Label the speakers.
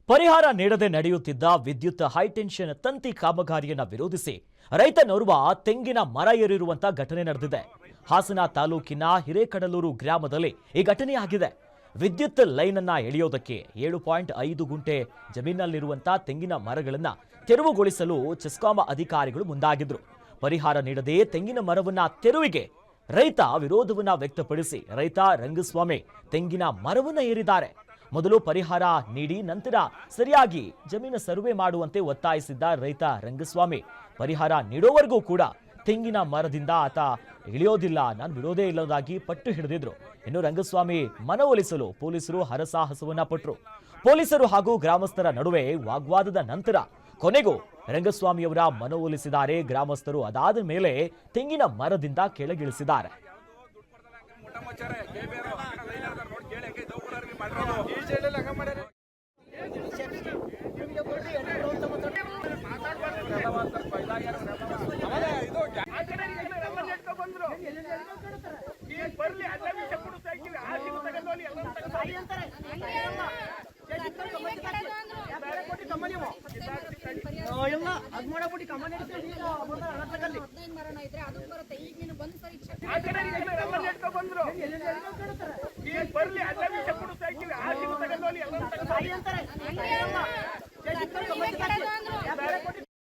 Speaker 1: ಪರಿಹಾರ ನೀಡದೆ ನಡೆಯುತ್ತಿದ್ದ ವಿದ್ಯುತ್ ಹೈಟೆನ್ಷನ್ ತಂತಿ ಕಾಮಗಾರಿಯನ್ನು ವಿರೋಧಿಸಿ ರೈತನೋರ್ವ ತೆಂಗಿನ ಮರ ಏರಿರುವಂತ ಘಟನೆ ನಡೆದಿದೆ. ಹಾಸನ ತಾಲೂಕಿನ ಹಿರೇಕಡಲೂರು ಗ್ರಾಮದಲ್ಲಿ ಈ ಘಟನೆಯಾಗಿದೆ. ವಿದ್ಯುತ್ ಲೈನ್ ಅನ್ನ ಎಳೆಯೋದಕ್ಕೆ 7.5 ಗುಂಟೆ ಜಮೀನಲ್ಲಿರುವಂತ ತೆಂಗಿನ ಮರಗಳನ್ನ ತೆರವುಗೊಳಿಸಲು ಚೆಸ್ಕಾಂ ಅಧಿಕಾರಿಗಳು ಮುಂದಾಗಿದ್ರು. ಪರಿಹಾರ ನೀಡದೆ ತೆಂಗಿನ ಮರವನ್ನ ತೆರವಿಗೆ ರೈತ ವಿರೋಧವನ್ನ ವ್ಯಕ್ತಪಡಿಸಿ ರೈತ ರಂಗಸ್ವಾಮಿ ತೆಂಗಿನ ಮರವನ್ನ ಏರಿದ್ದಾರೆ. ಮೊದಲು ಪರಿಹಾರ ನೀಡಿ ನಂತರ ಸರಿಯಾಗಿ ಜಮೀನು ಸರ್ವೆ ಮಾಡುವಂತೆ ಒತ್ತಾಯಿಸಿದ್ದ ರೈತ ರಂಗಸ್ವಾಮಿ ಪರಿಹಾರ ನೀಡೋವರೆಗೂ ಕೂಡ ತೆಂಗಿನ ಮರದಿಂದ ಆತ ಇಳಿಯೋದಿಲ್ಲ, ನಾನು ಬಿಡೋದೇ ಇಲ್ಲದಾಗಿ ಪಟ್ಟು ಹಿಡಿದಿದ್ರು. ಇನ್ನು ರಂಗಸ್ವಾಮಿ ಮನವೊಲಿಸಲು ಪೊಲೀಸರು ಹರಸಾಹಸವನ್ನ ಪಟ್ಟರು. ಪೊಲೀಸರು ಹಾಗೂ ಗ್ರಾಮಸ್ಥರ ನಡುವೆ ವಾಗ್ವಾದದ ನಂತರ ಕೊನೆಗೂ ರಂಗಸ್ವಾಮಿಯವರ ಮನವೊಲಿಸಿದ್ದಾರೆ ಗ್ರಾಮಸ್ಥರು. ಅದಾದ ಮೇಲೆ ತೆಂಗಿನ ಮರದಿಂದ ಕೆಳಗಿಳಿಸಿದ್ದಾರೆ.